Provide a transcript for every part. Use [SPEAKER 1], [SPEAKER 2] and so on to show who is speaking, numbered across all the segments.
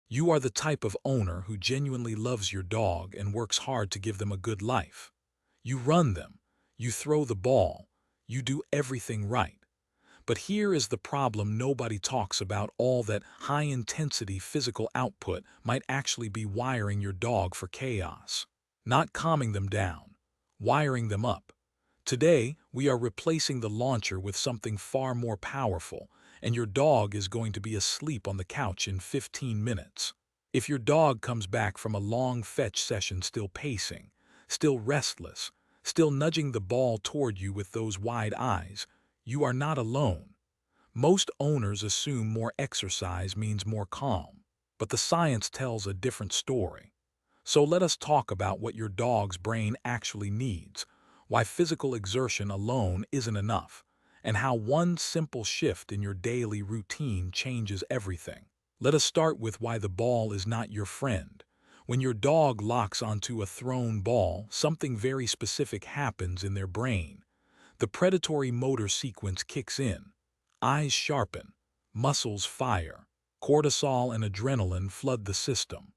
[SPEAKER 1] You are the type of owner who genuinely loves your dog and works hard to give them a good life. You run them, you throw the ball, you do everything right. But here is the problem: nobody talks about all that high-intensity physical output might actually be wiring your dog for chaos. Not calming them down, wiring them up. Today, we are replacing the launcher with something far more powerful, and your dog is going to be asleep on the couch in 15 minutes. If your dog comes back from a long fetch session still pacing, still restless, still nudging the ball toward you with those wide eyes, you are not alone. Most owners assume more exercise means more calm, but the science tells a different story. So let us talk about what your dog's brain actually needs, why physical exertion alone isn't enough, and how one simple shift in your daily routine changes everything. Let us start with why the ball is not your friend. When your dog locks onto a thrown ball, something very specific happens in their brain. The predatory motor sequence kicks in. Eyes sharpen, muscles fire, cortisol and adrenaline flood the system.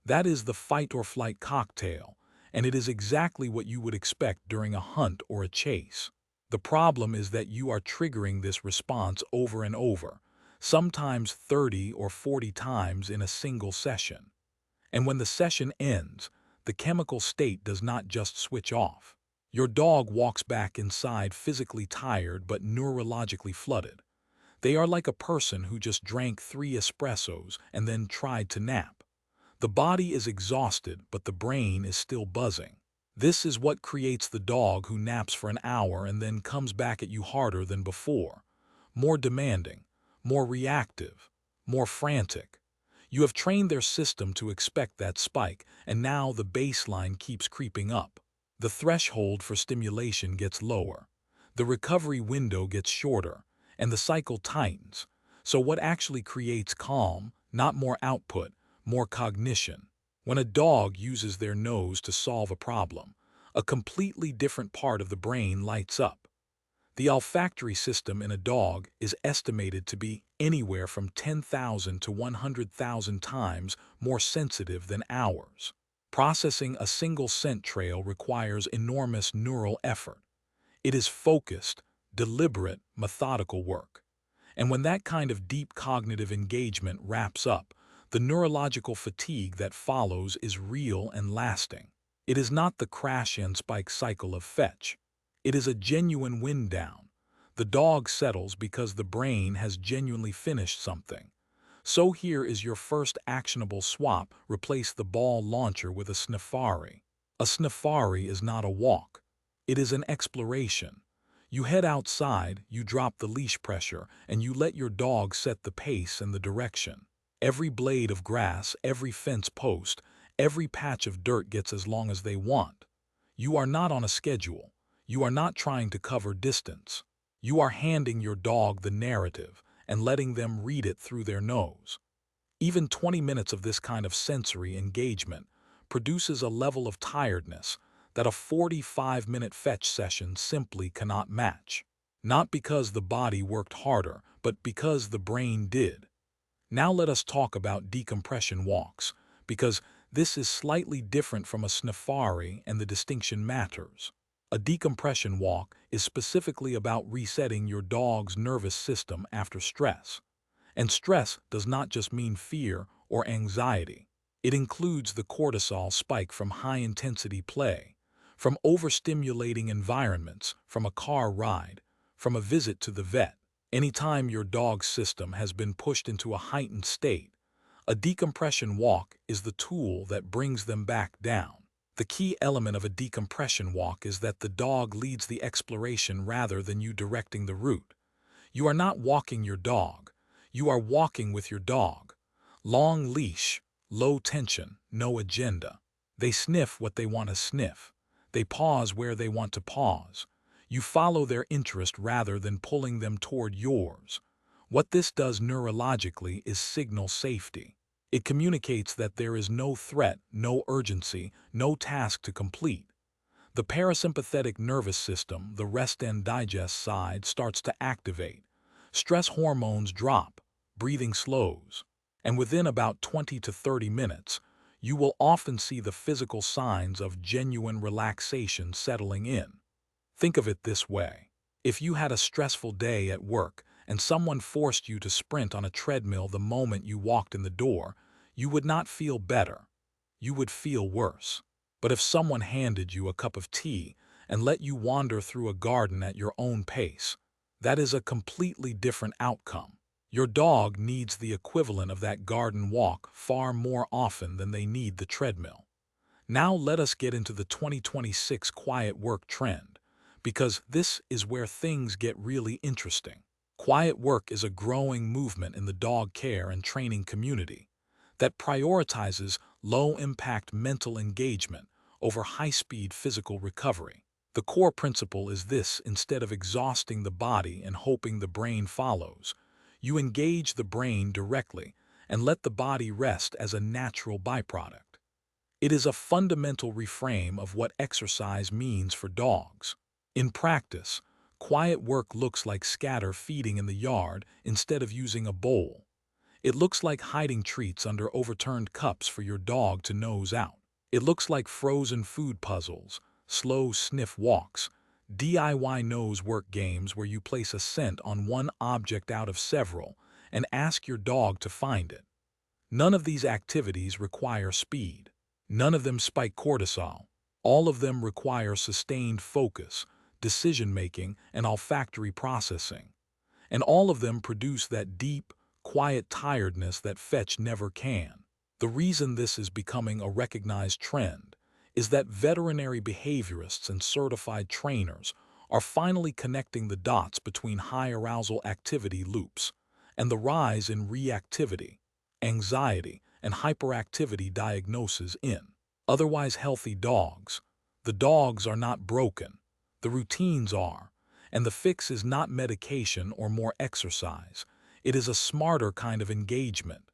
[SPEAKER 1] That is the fight or flight cocktail, and it is exactly what you would expect during a hunt or a chase. The problem is that you are triggering this response over and over, sometimes 30 or 40 times in a single session. And when the session ends, the chemical state does not just switch off. Your dog walks back inside physically tired but neurologically flooded. They are like a person who just drank 3 espressos and then tried to nap. The body is exhausted, but the brain is still buzzing. This is what creates the dog who naps for an hour and then comes back at you harder than before. More demanding, more reactive, more frantic. You have trained their system to expect that spike, and now the baseline keeps creeping up. The threshold for stimulation gets lower. The recovery window gets shorter, and the cycle tightens. So what actually creates calm? Not more output, more cognition. When a dog uses their nose to solve a problem, a completely different part of the brain lights up. The olfactory system in a dog is estimated to be anywhere from 10,000 to 100,000 times more sensitive than ours. Processing a single scent trail requires enormous neural effort. It is focused, deliberate, methodical work. And when that kind of deep cognitive engagement wraps up, the neurological fatigue that follows is real and lasting. It is not the crash and spike cycle of fetch. It is a genuine wind down. The dog settles because the brain has genuinely finished something. So here is your first actionable swap: replace the ball launcher with a sniffari. A sniffari is not a walk. It is an exploration. You head outside, you drop the leash pressure, and you let your dog set the pace and the direction. Every blade of grass, every fence post, every patch of dirt gets as long as they want. You are not on a schedule. You are not trying to cover distance. You are handing your dog the narrative and letting them read it through their nose. Even 20 minutes of this kind of sensory engagement produces a level of tiredness that a 45-minute fetch session simply cannot match. Not because the body worked harder, but because the brain did. Now let us talk about decompression walks, because this is slightly different from a sniffari and the distinction matters. A decompression walk is specifically about resetting your dog's nervous system after stress. And stress does not just mean fear or anxiety. It includes the cortisol spike from high-intensity play, from overstimulating environments, from a car ride, from a visit to the vet. Anytime your dog's system has been pushed into a heightened state, a decompression walk is the tool that brings them back down. The key element of a decompression walk is that the dog leads the exploration rather than you directing the route. You are not walking your dog. You are walking with your dog. Long leash, low tension, no agenda. They sniff what they want to sniff. They pause where they want to pause. You follow their interest rather than pulling them toward yours. What this does neurologically is signal safety. It communicates that there is no threat, no urgency, no task to complete. The parasympathetic nervous system, the rest and digest side, starts to activate. Stress hormones drop, breathing slows. And within about 20 to 30 minutes, you will often see the physical signs of genuine relaxation settling in. Think of it this way. If you had a stressful day at work and someone forced you to sprint on a treadmill the moment you walked in the door, you would not feel better. You would feel worse. But if someone handed you a cup of tea and let you wander through a garden at your own pace, that is a completely different outcome. Your dog needs the equivalent of that garden walk far more often than they need the treadmill. Now let us get into the 2026 quiet work trend, because this is where things get really interesting. Quiet work is a growing movement in the dog care and training community that prioritizes low-impact mental engagement over high-speed physical recovery. The core principle is this: instead of exhausting the body and hoping the brain follows, you engage the brain directly and let the body rest as a natural byproduct. It is a fundamental reframe of what exercise means for dogs. In practice, quiet work looks like scatter feeding in the yard instead of using a bowl. It looks like hiding treats under overturned cups for your dog to nose out. It looks like frozen food puzzles, slow sniff walks, DIY nose work games where you place a scent on one object out of several and ask your dog to find it. None of these activities require speed. None of them spike cortisol. All of them require sustained focus, decision-making, and olfactory processing. And all of them produce that deep, quiet tiredness that fetch never can. The reason this is becoming a recognized trend is that veterinary behaviorists and certified trainers are finally connecting the dots between high arousal activity loops and the rise in reactivity, anxiety, and hyperactivity diagnoses in otherwise healthy dogs. The dogs are not broken, the routines are, and the fix is not medication or more exercise. It is a smarter kind of engagement.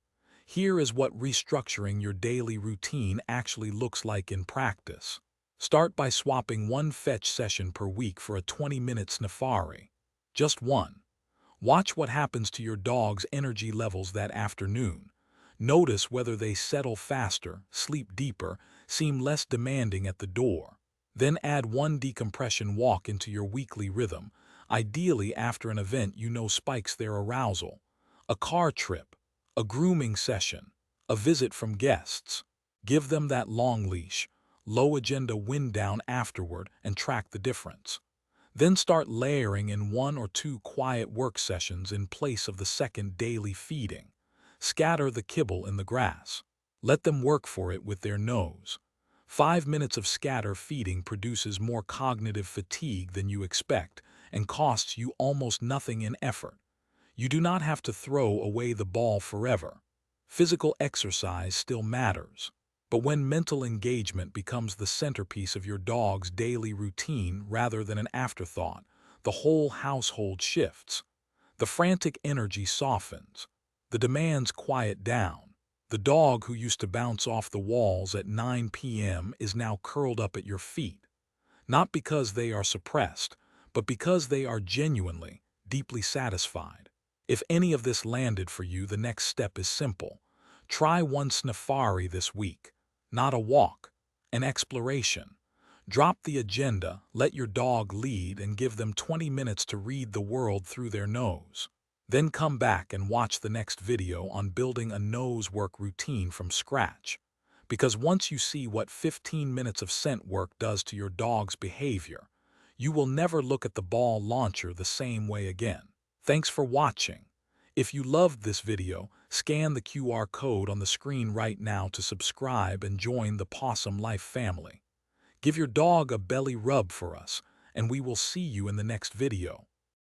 [SPEAKER 1] Here is what restructuring your daily routine actually looks like in practice. Start by swapping one fetch session per week for a 20-minute safari. Just one. Watch what happens to your dog's energy levels that afternoon. Notice whether they settle faster, sleep deeper, seem less demanding at the door. Then add one decompression walk into your weekly rhythm, ideally after an event you know spikes their arousal. A car trip, a grooming session, a visit from guests. Give them that long leash, low agenda wind down afterward and track the difference. Then start layering in 1 or 2 quiet work sessions in place of the second daily feeding. Scatter the kibble in the grass. Let them work for it with their nose. 5 minutes of scatter feeding produces more cognitive fatigue than you expect and costs you almost nothing in effort. You do not have to throw away the ball forever. Physical exercise still matters. But when mental engagement becomes the centerpiece of your dog's daily routine rather than an afterthought, the whole household shifts. The frantic energy softens. The demands quiet down. The dog who used to bounce off the walls at 9 p.m. is now curled up at your feet. Not because they are suppressed, but because they are genuinely, deeply satisfied. If any of this landed for you, the next step is simple. Try one safari this week. Not a walk, an exploration. Drop the agenda, let your dog lead, and give them 20 minutes to read the world through their nose. Then come back and watch the next video on building a nose work routine from scratch. Because once you see what 15 minutes of scent work does to your dog's behavior, you will never look at the ball launcher the same way again. Thanks for watching. If you loved this video, scan the QR code on the screen right now to subscribe and join the Pawsome Life family. Give your dog a belly rub for us, and we will see you in the next video.